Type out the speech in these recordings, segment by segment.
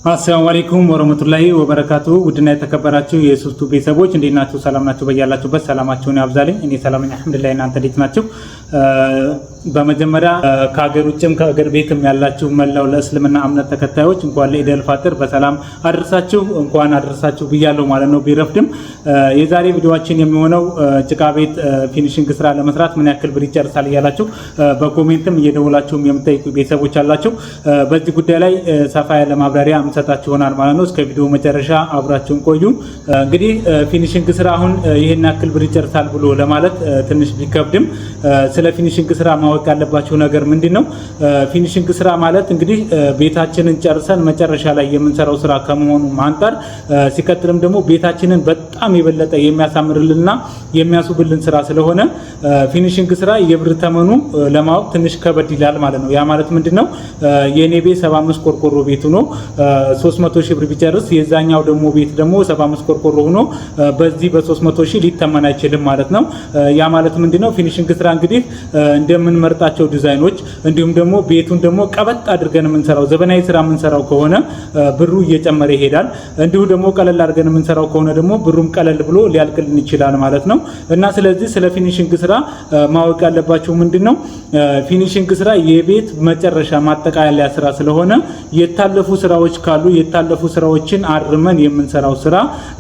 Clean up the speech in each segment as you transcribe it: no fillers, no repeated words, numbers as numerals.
አሰላሙ አለይኩም ወራህመቱላሂ ወበረካቱ ውድና የተከበራችሁ የሱስቱ ቤተሰቦች እንዴት ናችሁ? ሰላም ናችሁ? በያላችሁበት ሰላማችሁን ያብዛልኝ። እኔ ሰላም ነኝ አልሐምዱሊላህ። እናንተ እንዴት ናችሁ? በመጀመሪያ ከሀገር ውጭም ከሀገር ቤትም ያላችሁ መላው ለእስልምና እምነት ተከታዮች እንኳን ለኢደል ፋጥር በሰላም አደረሳችሁ ብያለሁ ማለት ነው። ቢረፍድም የዛሬ ቪዲዮአችን የሚሆነው ጭቃ ቤት ፊኒሺንግ ስራ ለመስራት ምን ያክል ብር ይጨርሳል እያላችሁ በኮሜንትም እየደወላችሁም የምትጠይቁ ቤተሰቦች አላችሁ። በዚህ ጉዳይ ላይ ሰፋ ያለ ማብራሪያ የምሰጣችሁ ይሆናል ማለት ነው። እስከ ቪዲዮ መጨረሻ አብራችሁን ቆዩ። እንግዲህ ፊኒሺንግ ስራ አሁን ይሄን ያክል ብር ይጨርሳል ብሎ ለማለት ትንሽ ቢከብድም ስለ ፊኒሺንግ ስራ ማወቅ ያለባችሁ ነገር ምንድነው? ፊኒሺንግ ስራ ማለት እንግዲህ ቤታችንን ጨርሰን መጨረሻ ላይ የምንሰራው ስራ ከመሆኑ አንፃር ሲከተልም ደግሞ ቤታችንን በጣም የበለጠ የሚያሳምርልንና የሚያስውብልን ስራ ስለሆነ ፊኒሺንግ ስራ የብር ተመኑ ለማወቅ ትንሽ ከበድ ይላል ማለት ነው። ያ ማለት ምንድነው? የኔ ቤት 75 ቆርቆሮ ቤት ሆኖ 300 ሺህ ብር ቢጨርስ የዛኛው ደግሞ ቤት ደግሞ 75 ቆርቆሮ ሆኖ በዚህ በ300 ሺህ ሊተመን አይችልም ማለት ነው። ያ ማለት ምንድነው? ፊኒሺንግ ስራ እንግዲህ እንደምንመርጣቸው ዲዛይኖች እንዲሁም ደግሞ ቤቱን ደግሞ ቀበጥ አድርገን የምንሰራው ዘመናዊ ስራ የምንሰራው ከሆነ ብሩ እየጨመረ ይሄዳል። እንዲሁ ደግሞ ቀለል አድርገን የምንሰራው ከሆነ ደግሞ ብሩም ቀለል ብሎ ሊያልቅልን ይችላል ማለት ነው። እና ስለዚህ ስለ ፊኒሺንግ ስራ ማወቅ ያለባችሁ ምንድነው? ፊኒሺንግ ስራ የቤት መጨረሻ ማጠቃለያ ስራ ስለሆነ የታለፉ ስራዎች ካሉ የታለፉ ስራዎችን አርመን የምንሰራው ስራ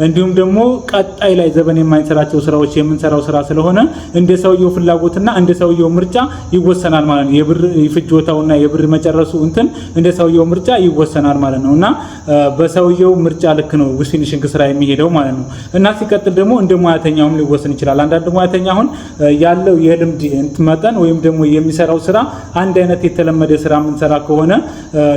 እንዲሁም ደግሞ ቀጣይ ላይ ዘመን የማይሰራቸው ስራዎች የምንሰራው ስራ ስለሆነ እንደ ሰውየው ፍላጎትና እንደ ሰውየው ምርጫ ይወሰናል ማለት ነው። የብር ፍጆታውና የብር መጨረሱ እንደ ሰውየው ምርጫ ይወሰናል ማለት ነው። እና በሰውየው ምርጫ ልክ ነው ፊኒሺንግ ስራ የሚሄደው ማለት ነው። እና ሲቀጥል ደግሞ እንደ ሙያተኛውም ሊወሰን ይችላል። አንዳንድ ሙያተኛ አሁን ያለው የልምድ መጠን ወይም ደግሞ የሚሰራው ስራ አንድ አይነት የተለመደ ስራ የምንሰራ ከሆነ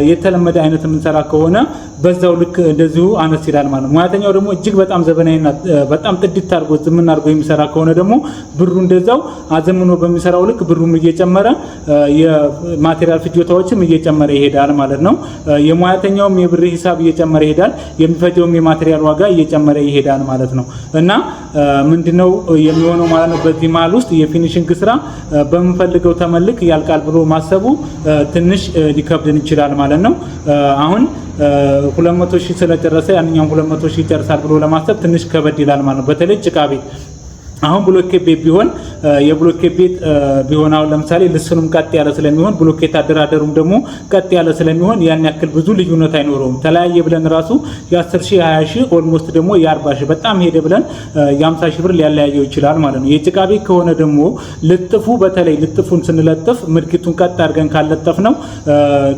የተለመደ አይነት የምንሰራ ከሆነ በዛው ልክ እንደዚሁ አነስ ይላል ማለት ነው። ሙያተኛው ደግሞ እጅግ በጣም ዘመናዊና በጣም ጥድት አድርጎ ዝምን አድርጎ የሚሰራ ከሆነ ደግሞ ብሩ እንደዛው አዘምኖ በሚሰራው ልክ ብሩም እየጨመረ የማቴሪያል ፍጆታዎችም እየጨመረ ይሄዳል ማለት ነው። የሙያተኛውም የብር ሂሳብ እየጨመረ ይሄዳል፣ የሚፈጀውም የማቴሪያል ዋጋ እየጨመረ ይሄዳል ማለት ነው። እና ምንድነው የሚሆነው ማለት ነው? በዚህ መሀል ውስጥ የፊኒሺንግ ስራ በምንፈልገው ተመልክ ያልቃል ብሎ ማሰቡ ትንሽ ሊከብድን ይችላል ማለት ነው። አሁን 200 ሺህ ስለጨረሰ ያንኛው 200 ሺህ ይጨርሳል ብሎ ለማሰብ ትንሽ ከበድ ይላል ማለት ነው። በተለይ ጭቃ ቤት አሁን ብሎኬት ቤት ቢሆን የብሎኬት ቤት ቢሆን አሁን ለምሳሌ ልስኑም ቀጥ ያለ ስለሚሆን ብሎኬት አደራደሩም ደግሞ ቀጥ ያለ ስለሚሆን ያን ያክል ብዙ ልዩነት አይኖረውም። ተለያየ ብለን ራሱ የ10 ሺህ 20 ሺህ ኦልሞስት ደግሞ የ40 ሺህ በጣም ሄደ ብለን የ50 ሺህ ብር ሊያለያየው ይችላል ማለት ነው። የጭቃ ቤት ከሆነ ደግሞ ልጥፉ በተለይ ልጥፉን ስንለጥፍ ምርጊቱን ቀጥ አድርገን ካለጠፍ ነው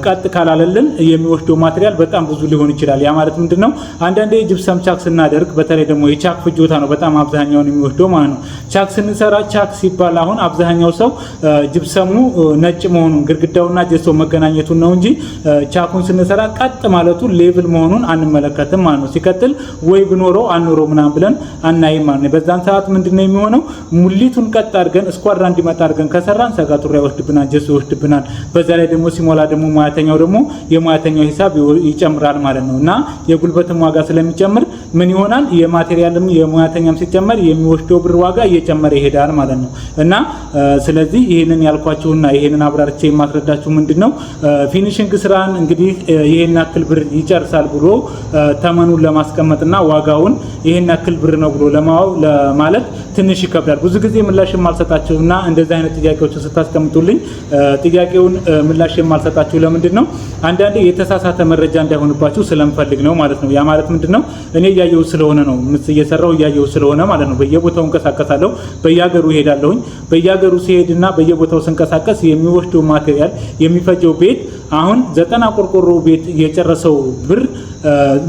ቀጥ ካላለልን የሚወስደው ማቴሪያል በጣም ብዙ ሊሆን ይችላል። ያ ማለት ምንድነው? አንዳንዴ ጂፕሰም ቻክ ስናደርግ በተለይ ደግሞ የቻክ ፍጆታ ነው በጣም አብዛኛውን የሚወስደው ማለት ነው። ቻክ ስንሰራ ቻክ ሲባል አሁን አብዛኛው ሰው ጅብሰሙ ነጭ መሆኑን ግድግዳውና ጀሶ መገናኘቱን ነው እንጂ ቻኩን ስንሰራ ቀጥ ማለቱ ሌቭል መሆኑን አንመለከትም ማለት ነው። ሲከተል ወይ ብኖረው አንኖረው ምናምን ብለን አናይም ማለት ነው። በዛን ሰዓት ምንድነው የሚሆነው? ሙሊቱን ቀጥ አድርገን ስኳድራ እንዲመጣ አድርገን ከሰራን ሰጋቱራ ይወስድብናል፣ ጀሶ ይወስድብናል። በዛ ላይ ደግሞ ሲሞላ ደግሞ ሙያተኛው ደግሞ የሙያተኛው ሂሳብ ይጨምራል ማለት ነው። እና የጉልበትም ዋጋ ስለሚጨምር ምን ይሆናል? የማቴሪያልም የሙያተኛም ሲጨመር የሚወስደው ብር ዋጋ እየጨመረ ይሄዳል ማለት ነው። እና ስለዚህ ይሄንን ያልኳችሁና ይሄንን አብራርቼ የማስረዳችሁ ምንድነው ፊኒሺንግ ስራን እንግዲህ ይሄን ያክል ብር ይጨርሳል ብሎ ተመኑን ለማስቀመጥና ዋጋውን ይሄን ያክል ብር ነው ብሎ ለማለት ትንሽ ይከብዳል። ብዙ ጊዜ ምላሽ የማልሰጣችሁና እንደዚህ አይነት ጥያቄዎችን ስታስቀምጡልኝ ጥያቄውን ምላሽ የማልሰጣችሁ ለምንድነው? አንዳንዴ የተሳሳተ መረጃ እንዳይሆንባችሁ ስለምፈልግ ነው ማለት ነው። ያ ማለት ምንድነው? እኔ እያየሁ ስለሆነ ነው እየሰራው እያየሁ ስለሆነ ማለት ነው። በየቦታው እንቀሳቀሳለሁ፣ በየሀገሩ ሄዳለሁኝ። በየሀገሩ ሲሄድና በየቦታው ስንቀሳቀስ የሚወስደው ማቴሪያል የሚፈጀው ቤት አሁን 90 ቆርቆሮ ቤት የጨረሰው ብር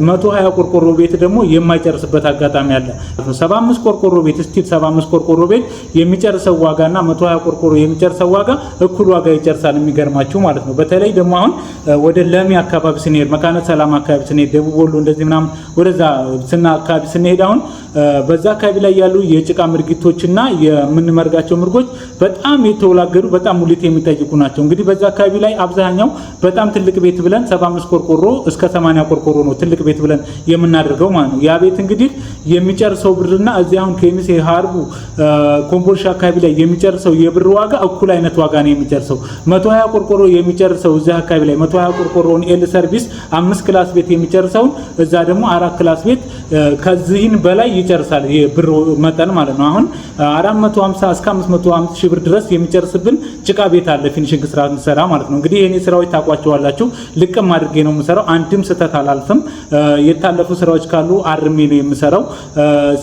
120 ቆርቆሮ ቤት ደግሞ የማይጨርስበት አጋጣሚ አለ። 75 ቆርቆሮ ቤት 75 ቆርቆሮ ቤት የሚጨርሰው ዋጋና 120 ቆርቆሮ የሚጨርሰው ዋጋ እኩል ዋጋ ይጨርሳል። የሚገርማችሁ ማለት ነው። በተለይ ደግሞ አሁን ወደ ለሚ አካባቢ ስንሄድ፣ መካነ ሰላም አካባቢ ስንሄድ፣ ደቡብ ወሎ እንደዚህ ምናምን ወደዛ አካባቢ ስንሄድ አሁን በዛ አካባቢ ላይ ያሉ የጭቃ ምርጊቶችና የምንመርጋቸው ምርጎች በጣም የተወላገዱ በጣም ሙሊት የሚጠይቁ ናቸው። እንግዲህ በዛ አካባቢ ላይ አብዛኛው በጣም ትልቅ ቤት ብለን 75 ቆርቆሮ እስከ 80 ቆርቆሮ ነው ትልቅ ቤት ብለን የምናደርገው ማለት ነው። ያ ቤት እንግዲህ የሚጨርሰው ብርና እዚህ አሁን ከሚሴ ሀርቡ ኮምቦልቻ አካባቢ ላይ የሚጨርሰው የብር ዋጋ እኩል አይነት ዋጋ ነው የሚጨርሰው። 120 ቆርቆሮ የሚጨርሰው እዚህ አካባቢ ላይ 120 ቆርቆሮን ኤል ሰርቪስ 5 ክላስ ቤት የሚጨርሰው እዛ ደግሞ 4 ክላስ ቤት ከዚህን በላይ ይጨርሳል የብር መጠን ማለት ነው። አሁን 450 እስከ 550 ሺህ ብር ድረስ የሚጨርስብን ጭቃ ቤት አለ ፊኒሺንግ ስራ እንሰራ ማለት ነው። እንግዲህ የኔ ስራዎች ታቋቸዋላችሁ። ልቅም አድርጌ ነው የምሰራው። አንድም ስህተት አላልፍም። የታለፉ ስራዎች ካሉ አርሜ ነው የምሰራው።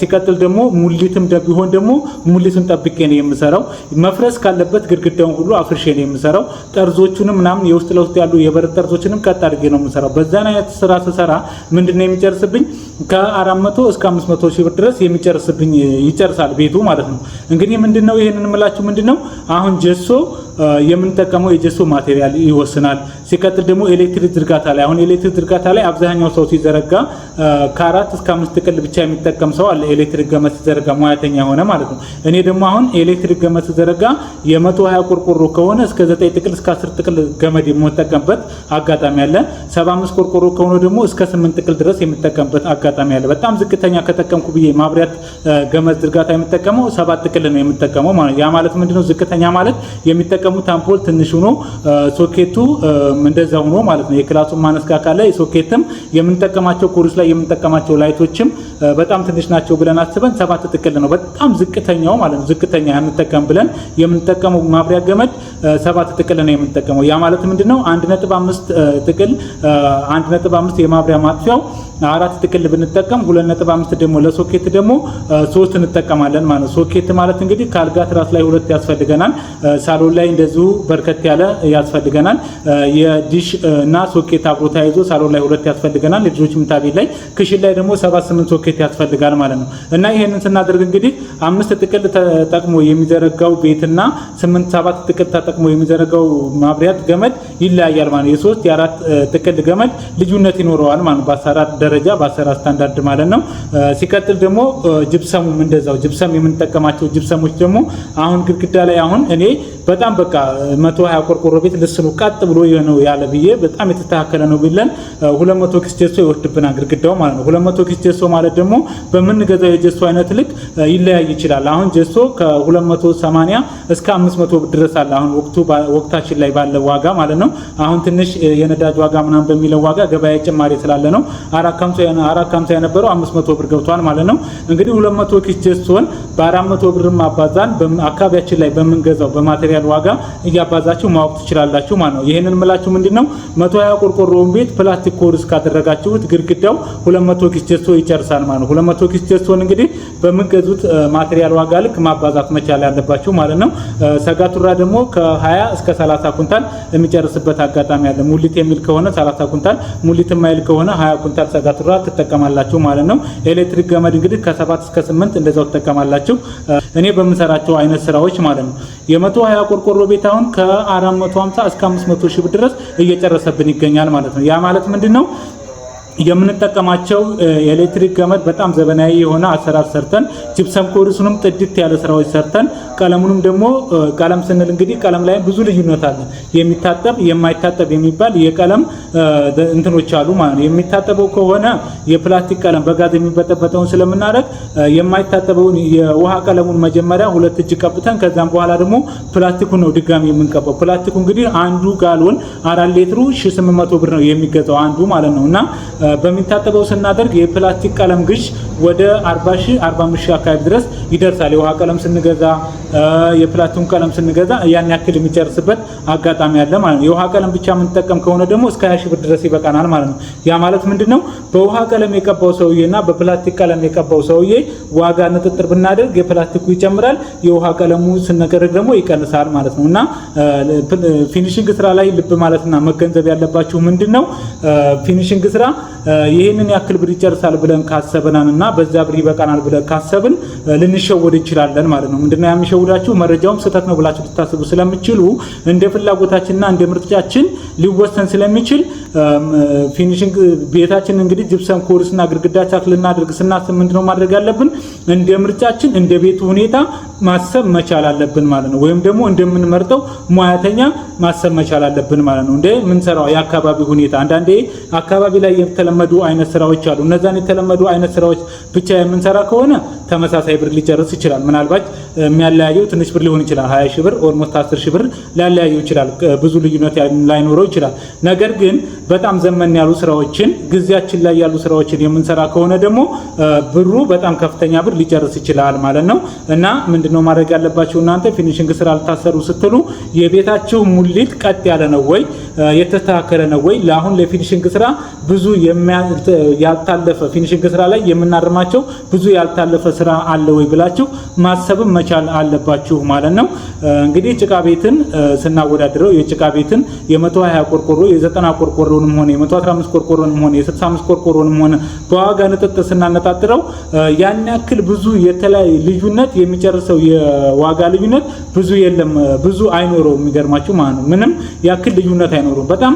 ሲቀጥል ደግሞ ሙሊትም ቢሆን ደግሞ ሙሊቱን ጠብቄ ነው የምሰራው። መፍረስ ካለበት ግድግዳውን ሁሉ አፍርሼ ነው የምሰራው። ጠርዞቹንም ምናምን የውስጥ ለውስጥ ያሉ የበር ጠርዞችንም ቀጥ አድርጌ ነው የምሰራው። በዛን አይነት ስራ ስሰራ ምንድነው የሚጨርስብኝ ከ400 እስከ 500 ሺህ ብር ድረስ የሚጨርስብኝ ይጨርሳል ቤቱ ማለት ነው። እንግዲህ ምንድነው ይሄንን የምላችሁ ምንድነው አሁን ጀሶ የምንጠቀመው የጀሶ ማቴሪያል ይወስናል። ሲቀጥል ደግሞ ኤሌክትሪክ ዝርጋታ ላይ አሁን ኤሌክትሪክ ዝርጋታ ላይ አብዛኛው ሰው ሲዘረጋ ከ4 እስከ 5 ጥቅል ብቻ የሚጠቀም ሰው አለ። ኤሌክትሪክ ገመድ ሲዘረጋ ሙያተኛ ሆነ ማለት ነው። እኔ ደግሞ አሁን ኤሌክትሪክ ገመድ ሲዘረጋ የ120 ቆርቆሮ ከሆነ እስከ 9 ጥቅል እስከ 10 ጥቅል ገመድ የምጠቀምበት አጋጣሚ አለ። 75 ቆርቆሮ ከሆነ ደግሞ እስከ 8 ጥቅል ድረስ የምጠቀምበት አጋጣሚ አለ። በጣም ዝቅተኛ ከተጠቀምኩ ብዬ ማብሪያት ገመድ ዝርጋታ የምጠቀመው 7 ጥቅል ነው የምጠቀመው ማለት ያ ማለት ምንድነው ዝቅተኛ ማለት የሚጠቀሙት አምፖል ትንሽ ሆኖ ሶኬቱ እንደዛ ሆኖ ማለት ነው። የክላሱን ማነስካካ ላይ ሶኬትም የምንጠቀማቸው ኮርስ ላይ የምንጠቀማቸው ላይቶችም በጣም ትንሽ ናቸው ብለን አስበን 7 ጥቅል ነው በጣም ዝቅተኛው ማለት ነው። ዝቅተኛ የምንጠቀም ብለን የምንጠቀመው ማብሪያ ገመድ 7 ጥቅል ነው የምንጠቀመው። ያ ማለት ምንድነው 1.5 ጥቅል 1.5 የማብሪያ ማጥፊያው 4 ጥቅል ብንጠቀም 2.5 ደግሞ ለሶኬት ደግሞ 3 እንጠቀማለን ማለት ነው። ሶኬት ማለት እንግዲህ ካልጋ ትራስ ላይ 2 ያስፈልገናል። ሳሎን ላይ እንደዚሁ በርከት ያለ ያስፈልገናል። የዲሽ እና ሶኬት አብሮ ተያይዞ ሳሎን ላይ 2 ያስፈልገናል። የልጆች ምታቤ ላይ ክሽን ላይ ደግሞ 7-8 ሶኬት ያስፈልጋል ማለት ነው። እና ይሄንን ስናደርግ እንግዲህ 5 ጥቅል ተጠቅሞ የሚዘረጋው ቤትና 8-7 ጥቅል ተጠቅሞ የሚዘረጋው ማብሪያት ገመድ ይለያያል ማለት ነው። የ3 የ4 ጥቅል ገመድ ልዩነት ይኖረዋል ማለት ነው በአሰራር ደረጃ በአሰራር ስታንዳርድ ማለት ነው። ሲቀጥል ደግሞ ጅብሰሙም እንደዛው ጅብሰም የምንጠቀማቸው ጅብሰሞች ደግሞ አሁን ግድግዳ ላይ አሁን እኔ በጣም በቃ 120 ቆርቆሮ ቤት ልስኑ ቀጥ ብሎ ነው ያለ ብዬ በጣም የተስተካከለ ነው ብለን 200 ኪስ ጀሶ ይወድብናል ግድግዳው ማለት ነው። 200 ኪስ ጀሶ ማለት ደግሞ በምንገዛው የጀሶ አይነት ልክ ይለያይ ይችላል። አሁን ጀሶ ከ280 እስከ 500 ብር ድረስ አለ አሁን ወቅታችን ላይ ባለ ዋጋ ማለት ነው። አሁን ትንሽ የነዳጅ ዋጋ ምናምን በሚለው ዋጋ ገበያ ጭማሪ ስላለ ነው 450 የነበረው 500 ብር ገብቷል ማለት ነው። እንግዲህ 200 ኪስ ጀሶን በ400 ብር ማባዛን አካባቢያችን ላይ በምንገዛው በማቴሪያል ዋጋ እያባዛችሁ ማወቅ ትችላላችሁ ማለት ነው። ይሄንን ምላችሁ ምንድነው 120 ቆርቆሮውን ቤት ፕላስቲክ ኮርስ ካደረጋችሁት ግድግዳው 200 ኪስ ጀሶ ይጨርሳል ማለት ነው። 200 ኪስ ጀሶን እንግዲህ በምንገዙት ማቴሪያል ዋጋ ልክ ማባዛት መቻል ያለባችሁ ማለት ነው። ሰጋቱራ ደግሞ ከ20 እስከ 30 ኩንታል የሚጨርስበት አጋጣሚ አለ። ሙሊት የሚል ከሆነ 30 ኩንታል ሙሊት የማይል ከሆነ 20 ኩንታል ሰጋቱራ ትጠቀማላችሁ ማለት ነው። ኤሌክትሪክ ገመድ እንግዲህ ከ7 እስከ 8 እንደዛው ትጠቀማላችሁ እኔ በምሰራቸው አይነት ስራዎች ማለት ነው። የ120 ቆርቆሮ ቤት አሁን ከ450 እስከ 500 ሺህ ብር ድረስ እየጨረሰብን ይገኛል ማለት ነው። ያ ማለት ምንድነው የምንጠቀማቸው የኤሌክትሪክ ገመድ በጣም ዘመናዊ የሆነ አሰራር ሰርተን ጂፕሰም ኮርሱንም ጥድት ያለ ስራዎች ሰርተን ቀለሙንም ደግሞ ቀለም ስንል እንግዲህ ቀለም ላይ ብዙ ልዩነት አለ። የሚታጠብ የማይታጠብ የሚባል የቀለም እንትኖች አሉ ማለት ነው። የሚታጠበው ከሆነ የፕላስቲክ ቀለም በጋዝ የሚበጠበጠውን ስለምናደርግ የማይታጠበውን የውሃ ቀለሙን መጀመሪያ 2 እጅ ቀብተን ከዛም በኋላ ደግሞ ፕላስቲኩን ነው ድጋሚ የምንቀባው። ፕላስቲኩ እንግዲህ አንዱ ጋሎን 4 ሊትሩ 1800 ብር ነው የሚገዛው አንዱ ማለት ነውና በሚታጠበው ስናደርግ የፕላስቲክ ቀለም ግዥ ወደ 40,000-45,000 አካባቢ ድረስ ይደርሳል። የውሃ ቀለም ስንገዛ የፕላስቲክ ቀለም ስንገዛ ያን ያክል የሚጨርስበት አጋጣሚ አለ ማለት ነው። የውሃ ቀለም ብቻ የምንጠቀም ከሆነ ደግሞ እስከ 20,000 ብር ድረስ ይበቃናል ማለት ነው። ያ ማለት ምንድነው በውሃ ቀለም የቀባው ሰውዬና በፕላስቲክ ቀለም የቀባው ሰውዬ ዋጋ ንጥጥር ብናደርግ የፕላስቲኩ ይጨምራል፣ የውሃ ቀለሙ ስንቀርግ ደግሞ ይቀንሳል ማለት ነውና ፊኒሺንግ ስራ ላይ ልብ ማለትና መገንዘብ ያለባችሁ ምንድነው ፊኒሺንግ ስራ ይሄንን ያክል ብር ይጨርሳል ብለን ካሰብናልና በዛ ብር ይበቃናል ብለን ካሰብን ልንሸወድ እንችላለን ማለት ነው። ምንድነው የሚሸውዳችሁ? መረጃውም ስህተት ነው ብላችሁ ልታስቡ ስለምትችሉ እንደ ፍላጎታችንና እንደ ምርጫችን ሊወሰን ስለሚችል ፊኒሺንግ ቤታችን እንግዲህ ጅፕሰም ኮርስና ግድግዳ ቻክ ልናደርግ ስናስብ ምንድነው ማድረግ ያለብን? እንደ ምርጫችን እንደ ቤቱ ሁኔታ ማሰብ መቻል አለብን ማለት ነው። ወይም ደግሞ እንደምንመርጠው ሙያተኛ ማሰብ መቻል አለብን ማለት ነው። እንደ ምንሰራው የአካባቢ ሁኔታ አንዳንዴ አካባቢ ላይ የተለመዱ አይነት ስራዎች አሉ። እነዛን የተለመዱ አይነት ስራዎች ብቻ የምንሰራ ከሆነ ተመሳሳይ ብር ሊጨርስ ይችላል። ምናልባት የሚያለያየው ትንሽ ብር ሊሆን ይችላል። 20 ሺህ ብር ኦልሞስት 10 ሺህ ብር ሊያለያየው ይችላል። ብዙ ልዩነት ላይኖረው ይችላል። ነገር ግን በጣም ዘመን ያሉ ስራዎችን ጊዜያችን ላይ ያሉ ስራዎችን የምንሰራ ከሆነ ደግሞ ብሩ በጣም ከፍተኛ ብር ሊጨርስ ይችላል ማለት ነው። እና ምንድነው ማድረግ ያለባችሁ እናንተ ፊኒሺንግ ስራ ልታሰሩ ስትሉ የቤታችሁ ሙሊት ቀጥ ያለ ነው ወይ የተስተካከለ ነው ወይ? ለአሁን ለፊኒሺንግ ስራ ብዙ ያልታለፈ ፊኒሺንግ ስራ ላይ የምናርማቸው ብዙ ያልታለፈ ስራ አለ ወይ ብላችሁ ማሰብም መቻል አለባችሁ ማለት ነው። እንግዲህ ጭቃ ቤትን ስናወዳድረው የጭቃ ቤትን የ120 ቆርቆሮ የ90 ቆርቆሮንም ሆነ የ115 ቆርቆሮንም ሆነ የ65 ቆርቆሮንም ሆነ በዋጋ ንጥጥር ስናነጣጥረው ያን ያክል ብዙ የተለያየ ልዩነት የሚጨርሰው የዋጋ ልዩነት ብዙ የለም፣ ብዙ አይኖረው። የሚገርማችሁ ማለት ነው ምንም ያክል ልዩነት አይኖረው። በጣም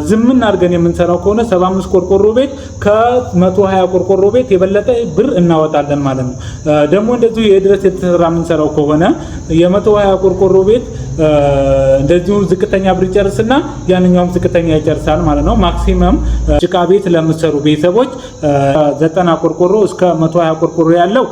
ዝምን አድርገን የምንሰራው ከሆነ 75 ቆርቆሮ ቤት ከ120 ቆርቆሮ ቤት የበለጠ ብር እናወጣለን ማለት ነው። ደግሞ እንደዚሁ የድረስ የተሰራ የምንሰራው ከሆነ የ120 ቆርቆሮ ቤት እንደዚሁ ዝቅተኛ ብር ይጨርስና ያንኛውም ዝቅተኛ ይጨርሳል ማለት ነው። ማክሲመም ጭቃ ቤት ለምትሰሩ ቤተሰቦች 90 ቆርቆሮ እስከ 120 ቆርቆሮ ያለው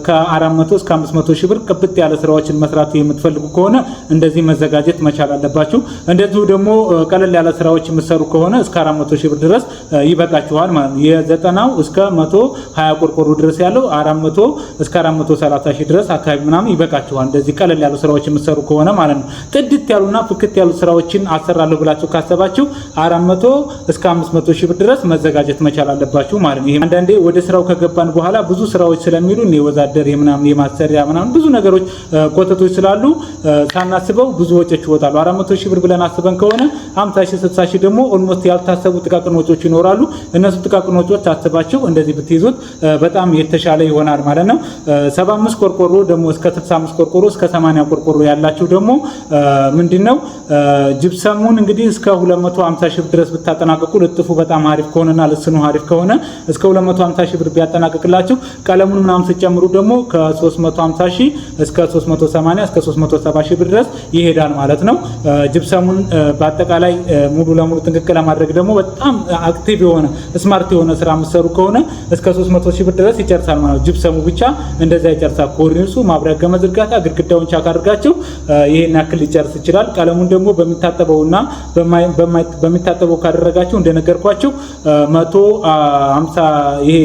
ከ400 እስከ 500 ሺህ ብር ቅብጥ ያለ ስራዎችን መስራት የምትፈልጉ ከሆነ እንደዚህ መዘጋጀት መቻል አለባችሁ። እንደዚሁ ደግሞ ቀለል ያለ ስራዎች የምትሰሩ ከሆነ እስከ 400 ሺህ ብር ድረስ ይበቃችኋል ማለት ነው። የ90ው እስከ 120 ቆርቆሮ ድረስ ያለው 400 እስከ 430 ሺህ ድረስ አካባቢ ምናምን ይበቃችኋል። እንደዚህ ቀለል ያሉ ስራዎች የምትሰሩ ከሆነ ማለት ነው። ጥድት ያሉና ፍክት ያሉ ስራዎችን አሰራለሁ ብላችሁ ካሰባችሁ 400 እስከ 500 ሺህ ብር ድረስ መዘጋጀት መቻል አለባችሁ ማለት ነው። ይሄ አንዳንዴ ወደ ስራው ከገባን በኋላ ብዙ ስራዎች ስለሚሉ የወዛደር የምናምን የማሰሪያ ምናምን ብዙ ነገሮች ኮተቶች ስላሉ ሳናስበው ብዙ ወጪዎች ይወጣሉ። 400 ሺህ ብር ብለን አስበን ከሆነ 50 ሺህ 60 ሺህ ደግሞ ኦልሞስት ያልታሰቡ ጥቃቅን ወጪዎች ይኖራሉ። እነሱ ጥቃቅን ወጪዎች አስባችሁ እንደዚህ ብትይዙት በጣም የተሻለ ይሆናል ማለት ነው። 75 ቆርቆሮ ደግሞ እስከ 65 ቆርቆሮ እስከ 80 ቆርቆሮ ያላችሁ ደግሞ ምንድነው ጅፕሰሙን እንግዲህ እስከ 250 ሺህ ብር ድረስ ብታጠናቀቁ ልጥፉ በጣም አሪፍ ከሆነና ልስኑ አሪፍ ከሆነ እስከ 250 ሺህ ብር ቢያጠናቀቅላችሁ ቀለሙን ምናምን ሲጨምሩ ደግሞ ከ350 ሺህ እስከ 380 እስከ 370 ሺህ ብር ድረስ ይሄዳል ማለት ነው። ጅፕሰሙን በአጠቃላይ ሙሉ ለሙሉ ጥንቅቅ ለማድረግ ደግሞ በጣም አክቲቭ የሆነ ስማርት የሆነ ስራ የምትሰሩ ከሆነ እስከ 300 ሺህ ብር ድረስ ይጨርሳል ማለት ነው። ጅፕሰሙ ብቻ እንደዛ ይጨርሳል። ኮርኒሱ፣ ማብሪያ ገመድ ዝርጋታ፣ ግድግዳውን ቻክ አድርጋችሁ ይሄን ያክል ሊጨርስ ይችላል። ቀለሙን ደግሞ በሚታጠበውና በሚታጠበው ካደረጋችሁ እንደነገርኳችሁ 150 ይሄ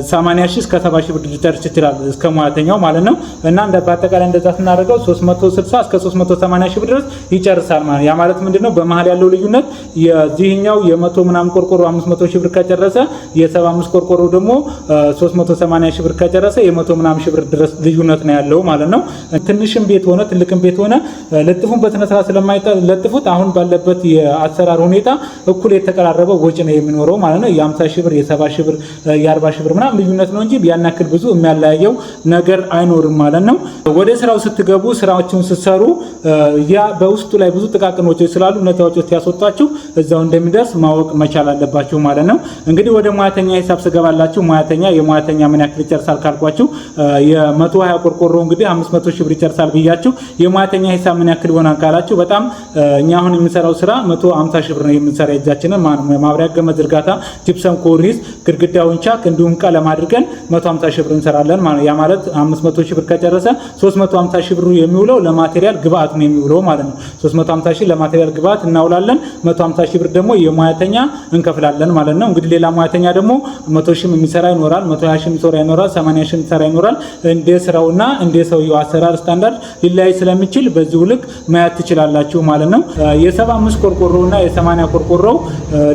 80 ሺህ እስከ 70 ሺህ ብር ሊጨርስ ይችላል እስከ ሙያተኛው ማለት ነው። እና በአጠቃላይ እንደዛ ስናደርገው 360 እስከ 380 ሺህ ብር ድረስ ይጨርሳል ማለት ያ ማለት ምንድነው በመሃል ያለው ልዩነት የዚህኛው የ100 ምናምን ቆርቆሮ 500 ሺህ ብር ከጨረሰ የ75 ቆርቆሮ ደግሞ 380 ሺህ ብር ከጨረሰ የ100 ምናምን ሺህ ብር ድረስ ልዩነት ነው ያለው ማለት ነው። ትንሽም ቤት ሆነ ትልቅም ቤት ሆነ ለጥፉን በተነሳ ስለማይለጥፉት አሁን ባለበት የአሰራር ሁኔታ እኩል የተቀራረበ ወጪ ነው የሚኖረው ማለት ነው። የ50 ሺህ ብር የ70 ሺህ ብር የ40 ሺህ ብር ምናምን ልዩነት ነው እንጂ ያን ያክል ብዙ የሚያለያየው ነገር አይኖርም ማለት ነው። ወደ ስራው ስትገቡ ስራዎችን ስትሰሩ ያ በውስጡ ላይ ብዙ ጥቃቅን ወጪዎች ስላሉ እነዚህ ወጪዎች ያስወጣችሁ እዛው እንደሚደርስ ማወቅ መቻል አለባችሁ ማለት ነው። እንግዲህ ወደ ሙያተኛ ሂሳብ ስገባላችሁ የሙያተኛ ምን ያክል ይጨርሳል ካልኳችሁ የ120 ቆርቆሮ እንግዲህ 500 ሺህ ብር ይጨርሳል ብያችሁ የሙያተኛ ሂሳብ ምን ያክል ይሆናል ካላችሁ በጣም እኛ አሁን የምንሰራው ስራ 150 ሺህ ብር ነው የምንሰራ እጃችንን ማብሪያ ገመድ ዝርጋታ፣ ጂፕሰም ኮርኒስ፣ ግድግዳውን ቻክ እንዲሁም ቀለም አድርገን 150 ሺህ ብር እንሰራለን ማለት ያ ማለት 500 ሺህ ብር ከጨረሰ 350 ሺህ ብር የሚውለው ለማቴሪያል ግብአት ነው የሚውለው ማለት ነው። 350 ሺህ ለማቴሪያል ግብአት እናውላለን። 150 ሺህ ብር ደግሞ የሙያተኛ እንከፍላለን ማለት ነው። እንግዲህ ሌላ ሙያተኛ ደግሞ 100 ሺህ የሚሰራ ይኖራል፣ 120 ሺህ የሚሰራ ይኖራል፣ 80 ሺህ የሚሰራ ይኖራል። እንደ ስራውና እንደ ሰውየው አሰራር ስታንዳርድ ሊለያይ ስለሚችል በዚህ ልክ ማየት ትችላላችሁ ማለት ነው። የ75 ቆርቆሮና የ80 ቆርቆሮ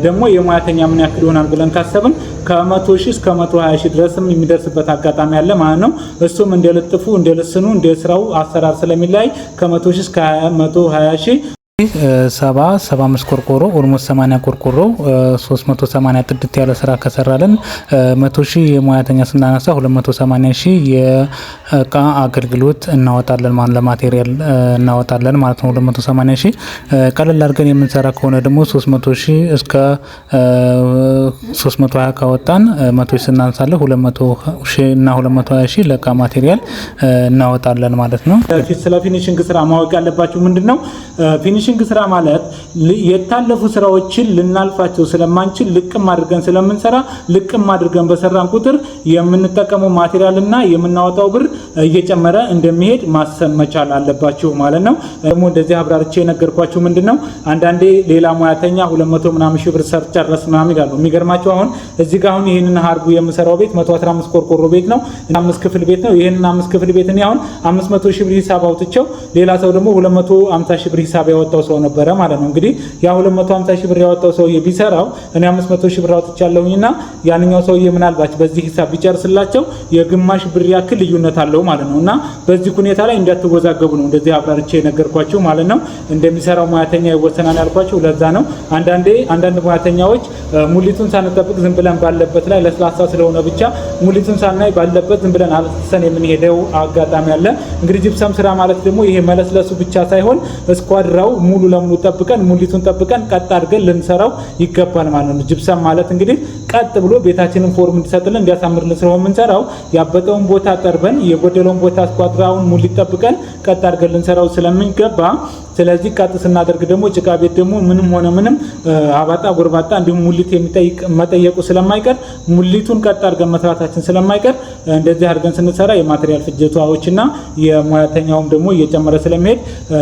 ደግሞ የሙያተኛ ምን ያክል ይሆናል ብለን ካሰብን ከ100 ሺህ እስከ 120 ሺህ ድረስም የሚደርስበት አጋጣሚ አለ ማለት ነው። እሱም እንደልጥፉ እንደልስኑ እንደ ስራው አሰራር ስለሚለያይ ከ100 ሺህ እስከ 120 ሺህ 75 ቆርቆሮ ኦልሞስት 80 ቆርቆሮ 380 ጥድት ያለ ስራ ከሰራለን 100,000 የሙያተኛ ስናነሳ 280,000 የእቃ አገልግሎት እናወጣለን ማለት ለማቴሪያል እናወጣለን ማለት ነው። 280,000 ቀለል አድርገን የምንሰራ ከሆነ ደግሞ 300,000 እስከ 320 ካወጣን 100,000 ስናንሳለን 200,000 እና 220,000 ለእቃ ማቴሪያል እናወጣለን ማለት ነው። ስለ ፊኒሽንግ ስራ ማወቅ ያለባችሁ ምንድነው ፊኒሽንግ ስራ ማለት የታለፉ ስራዎችን ልናልፋቸው ስለማንችል ልቅም አድርገን ስለምንሰራ ልቅም አድርገን በሰራን ቁጥር የምንጠቀመው ማቴሪያል እና የምናወጣው ብር እየጨመረ እንደሚሄድ ማሰብ መቻል አለባችሁ ማለት ነው። ደግሞ እንደዚህ አብራርቼ የነገርኳችሁ ምንድነው አንዳንዴ ሌላ ሙያተኛ 200 ምናምን ሺህ ብር ሰርቻለሁ ምናምን ይላሉ። የሚገርማችሁ አሁን እዚህ ጋር አሁን ይሄንን ሀርቡ የምሰራው ቤት 115 ቆርቆሮ ቤት ነው፣ 5 ክፍል ቤት ነው። ይሄንን 5 ክፍል ቤት እኔ አሁን 500,000 ብር ሂሳብ አውጥቼው ሌላ ሰው ደግሞ 250,000 ብር ሂሳብ ያወጣው ሰው ነበረ ማለት ነው። እንግዲህ ያ 250,000 ብር ያወጣው ሰውዬ ቢሰራው እኔ 500,000 ብር አውጥቻለሁኝና ያንኛው ሰውዬ ምናልባት በዚህ ሂሳብ ቢጨርስላቸው የግማሽ ብር ያክል ልዩነት አለው ማለት ነውና በዚህ ሁኔታ ላይ እንዳትወዛገቡ ነው እንደዚህ አብራርቼ የነገርኳችሁ ማለት ነው። እንደሚሰራው ሙያተኛ ይወሰናል ያልኳችሁ ለዛ ነው። አንዳንድ ሙያተኛዎች ሙሊቱን ሳንጠብቅ ዝም ብለን ባለበት ላይ ለስላሳ ስለሆነ ብቻ ሙሊቱን ሳናይ ባለበት ዝም ብለን አልተሰን የምንሄደው አጋጣሚ አለ። እንግዲህ ጂፕሰም ስራ ማለት ደግሞ ይሄ መለስለሱ ብቻ ሳይሆን ስኳድራው ሙሉ ለሙሉ ጠብቀን ሙሊቱን ጠብቀን ቀጥ አድርገን ልንሰራው ይገባል ማለት ነው። ጂፕሰም ማለት እንግዲህ ቀጥ ብሎ ቤታችንን ፎርም እንዲሰጥልን እንዲያሳምርልን ስለሆነ የምንሰራው ያበጠውን ቦታ ጠርበን የጎደለውን ቦታ ስኳድራውን ሙሊት ጠብቀን ቀጥ አድርገን ልንሰራው ስለሚገባ ስለዚህ ቀጥ ስናደርግ ደግሞ ጭቃ ቤት ደግሞ ምንም ሆነ ምንም አባጣ ጎርባጣ እንዲሁም ሙሊት መጠየቁ ስለማይቀር ሙሊቱን ቀጥ አድርገን መስራታችን ስለማይቀር እንደዚህ አድርገን ስንሰራ የማቴሪያል ፍጆታዎችና የሙያተኛውም ደግሞ እየጨመረ ስለሚሄድ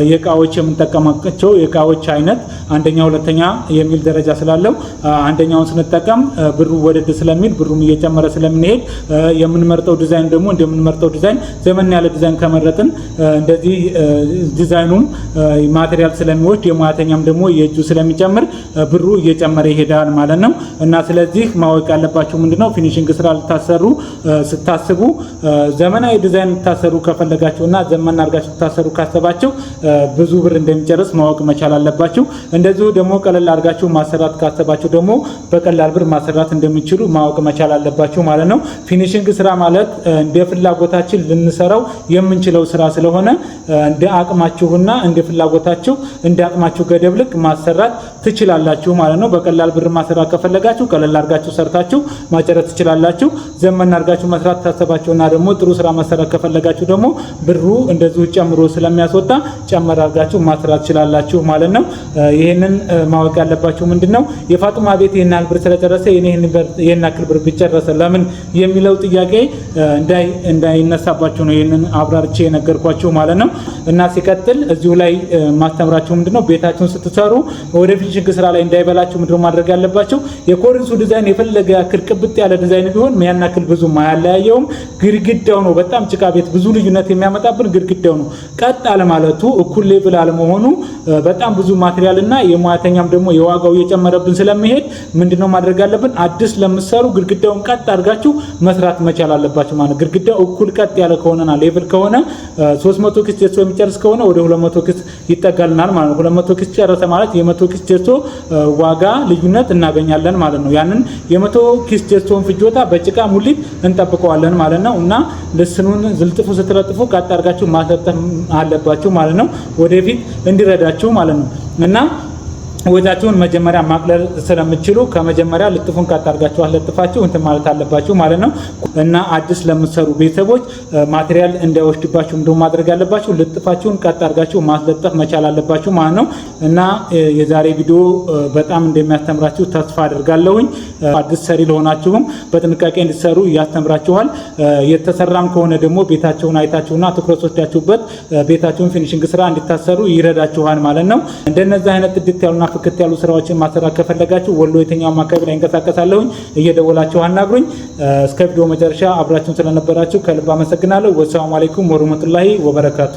የእቃዎች የምንጠቀማቸው የእቃዎች አይነት አንደኛ ሁለተኛ የሚል ደረጃ ስላለው አንደኛውን ስንጠቀም ብሩ ወደድ ስለሚል ብሩም እየጨመረ ስለምንሄድ የምንመርጠው ዲዛይን ደግሞ እንደምንመርጠው ዲዛይን ዘመን ያለ ዲዛይን ከመረጥን እንደዚህ ዲዛይኑም ማቴሪያል ስለሚወስድ የሙያተኛም ደግሞ የእጁ ስለሚጨምር ብሩ እየጨመረ ይሄዳል ማለት ነው። እና ስለዚህ ማወቅ ያለባችሁ ምንድነው ፊኒሺንግ ስራ ስታስቡ ዘመናዊ ዲዛይን ልታሰሩ ከፈለጋችሁና ዘመን አድርጋችሁ ልታሰሩ ካሰባችሁ ብዙ ብር እንደሚጨርስ ማወቅ መቻል አለባችሁ። እንደዚሁ ደግሞ ቀለል አድርጋችሁ ማሰራት ካሰባችሁ ደግሞ በቀላል ብር ማሰራት እንደሚችሉ ማወቅ መቻል አለባችሁ ማለት ነው። ፊኒሺንግ ስራ ማለት እንደ ፍላጎታችን ልንሰራው የምንችለው ስራ ስለሆነ እንደ አቅማችሁና እንደ ፍላጎታችሁ እንደ አቅማችሁ ገደብ ልክ ማሰራት ትችላላችሁ ማለት ነው። በቀላል ብር ማሰራት ከፈለጋችሁ ቀለል አድርጋችሁ ሰርታችሁ ማጨረስ ትችላላችሁ። ዘመን አድርጋችሁ መስራት ታሰባችሁና ደግሞ ጥሩ ስራ ማሰራት ከፈለጋችሁ ደግሞ ብሩ እንደዚሁ ጨምሮ ስለሚያስወጣ ጨመር አድርጋችሁ ማሰራት ትችላላችሁ ማለት ነው። ይሄንን ማወቅ ያለባችሁ ምንድነው የፋጡማ ቤት የናል ብር ስለጨረሰ ይሄን ያክል ብር ቢጨረሰ ለምን የሚለው ጥያቄ እንዳይነሳባችሁ ነው ይሄንን አብራርቼ የነገርኳችሁ ማለት ነው። እና ሲቀጥል እዚሁ ላይ ማስተምራችሁ ምንድነው ቤታችሁን ስትሰሩ ወደ ፊኒሺንግ ስራ ላይ እንዳይበላችሁ ምንድነው ማድረግ ያለባችሁ የኮርኒሱ ዲዛይን የፈለገ ያክል ቅብጥ ያለ ዲዛይን ቢሆን ያን ያክል ብዙ ማያለያየውም ግድግዳው ነው በጣም ጭቃ ቤት ብዙ ልዩነት የሚያመጣብን ግድግዳው ነው። ቀጥ አለ ማለቱ እኩል ሌቭል አለ መሆኑ በጣም ብዙ ማቴሪያል እና የሙያተኛም ደግሞ የዋጋው እየጨመረብን ስለሚሄድ ምንድነው ማድረግ ያለብን አዲስ ለምትሰሩ ግድግዳውን ቀጥ አድርጋችሁ መስራት መቻል አለባችሁ ማለት ግድግዳው እኩል ቀጥ ያለ ከሆነና ሌቭል ከሆነ 300 ኪስ ጀሶ የሚጨርስ ከሆነ ወደ 200 ኪስ ይጠጋልናል ማለት ነው። 200 ኪስ ጨረሰ ማለት የ100 ኪስ ጀሶ ዋጋ ልዩነት እናገኛለን ማለት ነው። ያንን የ100 ኪስ ጀሶን ፍጆታ በጭቃ ሙሊት እንጠብቀዋለን ማለት ነው። እና ልስኑን ዝልጥፉ ስትለጥፉ ቀጥ አድርጋችሁ ማሰጠም አለባችሁ ማለት ነው ወደፊት እንዲረዳችሁ ማለት ነው። እና ወጃችሁን መጀመሪያ ማቅለል ስለምትችሉ ከመጀመሪያ ልጥፉን ቀጥ አድርጋችሁ አለጥፋችሁ እንትን ማለት አለባችሁ ማለት ነው። እና አዲስ ለምትሰሩ ቤተሰቦች ማቴሪያል እንዳይወስድባችሁ እንደው ማድረግ አለባችሁ ልጥፋችሁን ቀጥ አድርጋችሁ ማስለጠፍ መቻል አለባችሁ ማለት ነው። እና የዛሬ ቪዲዮ በጣም እንደሚያስተምራችሁ ተስፋ አደርጋለሁኝ። አዲስ ሰሪ ለሆናችሁም በጥንቃቄ እንድትሰሩ ያስተምራችኋል። የተሰራም ከሆነ ደግሞ ቤታችሁን አይታችሁና ትኩረት ወስዳችሁበት ቤታችሁን ፊኒሺንግ ስራ እንድታሰሩ ይረዳችኋል ማለት ነው። እንደነዚህ አይነት ጥድት ያሉና ፍክት ያሉ ስራዎችን ማሰራት ከፈለጋችሁ ወሎ የትኛውም አካባቢ ላይ እንቀሳቀሳለሁኝ እየደወላችሁ አናግሩኝ። እስከ ቪዲዮ መጨረሻ አብራችሁን ስለነበራችሁ ከልብ አመሰግናለሁ። ወሰላሙ አለይኩም ወራህመቱላሂ ወበረካቱ።